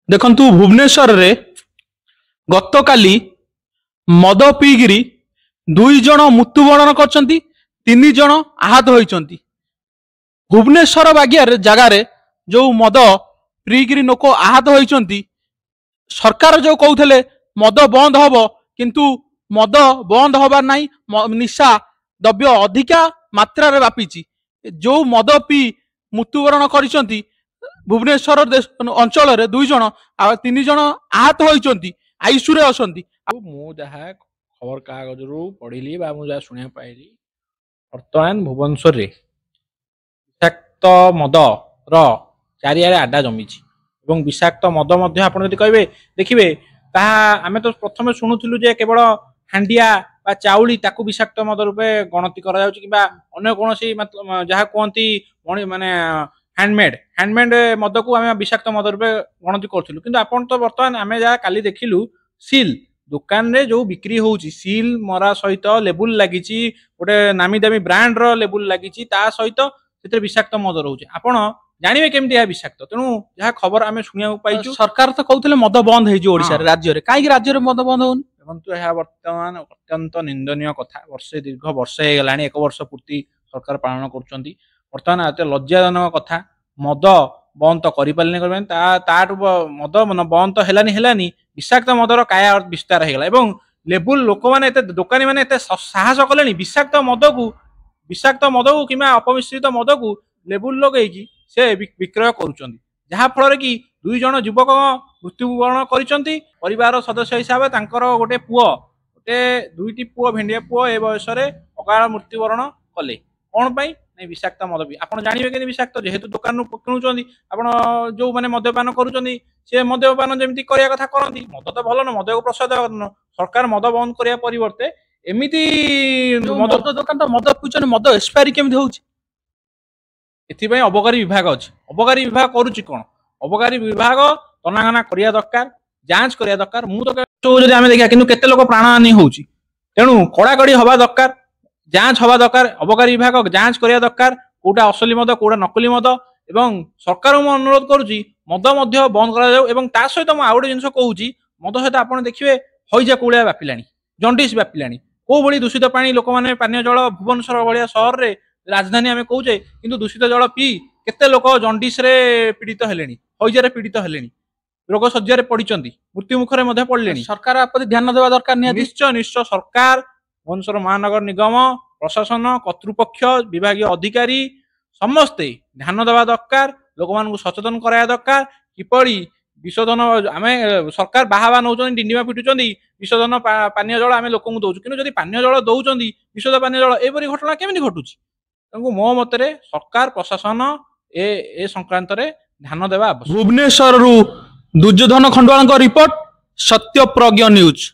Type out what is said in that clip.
देखंतु भुवनेश्वर रे गतकाली मद पीगिरी 2 जन मृत्युवरण करछंती 3 जन आहत होइछंती। भुवनेश्वर बागियार जगार जो मद पीगिरी लोक आहत होइछंती सरकार जो कहउथले मद बंद हबो किंतु मद बंद हबार नाही। निशा द्रव्य अधिका मात्रा रे व्यापीची। जो मद पी मृत्युवरण करिसंती भुवनेश्वर अंचल रे 2 जन आ 3 जन आहत होइछंती आईसीयू रे असंती। मु जहाँ खबर कागज रु पढ़िली बा मु जहाँ सुनिया पाइली वर्तमान भुवनेश्वर रे विषाक्त मद र चारियारे आडा जमीची एवं विषाक्त मद मध्य आपण जदि कहबे देखिबे ताहा आमे तो प्रथमे शुणुथिलु जे केवल हांडिया बा चाउली ताकू विषाक्त मद रूपे गणति करा जाउची किबा अन्य कोनोसी जहाँ कहंती माने हैंडमेड मद को आमे विषाक्त मद रूपे गणति करथिलु किंतु आपण तो वर्तमान आमे जहाँ काली देखिलु सील दुकान रे जो बिक्री होउची सील मरा सहित लेबुल लागिची गोटे नामी दामी ब्रांड रो लेबुल लागिची ता सहित सेते विषाक्त मद रहउची। आपण जानिबे केमति या विषाक्त तेनु जहाँ खबर आमे सुनिया पाइछु सरकार तो कहउथले मद बंद हेजो ओडिसा रे राज्य रे काई राज्य रे मद बंद होउन देखंतु यह वर्तमान अत्यंत निंदनीय कथा। वर्षे दीर्घ वर्ष हे गलानी 1 वर्ष पूर्ति सरकार पालन करछंती वर्तमान एते लज्जाजनक कथा। मद बंद तो करि पालने करबेन ताटु मद मन बंद तो हेलानी विषाक्त मदर काया विस्तार हे गला एवं लेबुल लोक माने एते दुकानी माने एते साहस कलेनी विषाक्त मद को किमा अपमिश्रित मद को लेबुल लगेई कि से विक्रय करूछंती जहा फल रे कि 2 जन युवक मृत्युवरण करिसंती। परिवार सदस्य हिसाब से तांकर गोटे पुओ गोटे 2टी पुओ भेंडिया पुओ ए बयस रे अकाल मृत्युवरण कले कोन पई नहीं विषाक्त मद भी आपण जानिबे कि विषाक्त जेहेतु दुकान किणुचंदी आपण जो माने मद्यपान करूचंदी से मद्यपान जेमति करिया कथा करंती मद तो भलो न मद को प्रसाद करन सरकार मद बंद करिया परिवर्ते एमिति मद दुकान तो मद पुचन मद एक्सपायरी केमि होउची एथि पई अबकारी विभाग अछि। अबकारी विभाग करूची कोन अबकारी विभाग तनागना करिया दरकार जांच करिया दरकार। मु तो जदि आमे देखिया किंतु केते लोक प्राणहानि होउची तेनु कड़ाकड़ी हवा दरकार जांच हवा दरकार। अबकारी विभाग जांच करिया दरकार कोटा असली मद कोटा नकली मद एवं सरकार मु अनुरोध करूची मद मध्य बंद करा जाऊ एवं ता सहित मु आउडे जिंस कहूची मद सहित आपण देखिबे हइजा कुलिया व्यापिलानी जंडिस व्यापिलानी को बळी दूषित पानी लोक माने पानीय जल भुवनेश्वर भलिया शहर रे राजधानी आमे कहूचे किंतु दूषित जल पी केते लोक जंडिस रे पीड़ित हेलेनी हइजा रे पीड़ित हेलेनी रोग सज्जा रे पडिचंती मृत्यु मुखरे मध्ये पडलेनी। सरकार आपति ध्यान देवा दरकार निश्चय सरकार भुवनेश्वर महानगर निगम प्रशासन कर्तृपक्ष विभागीय अधिकारी समस्ते ध्यान देवा दरकार लोक मान सचेतन कराया दरकार किपरि विशोधन आमे सरकार बाहावा नौचंदी डिंडिमा पिटुचंदी विशोधन पानीय जल आमे लोकଙ୍କୁ दउछु किंतु जदि पानीय जल दउचंदी विशोध पानीय जल एपरि घटना केमिति घटुची तंगु मो मतरे सरकार प्रशासन ए संक्रांत रे ध्यान देवा आवश्यक। भुवनेश्वर रु दुर्योधन खंडवाल रिपोर्ट सत्य प्रज्ञ न्यूज।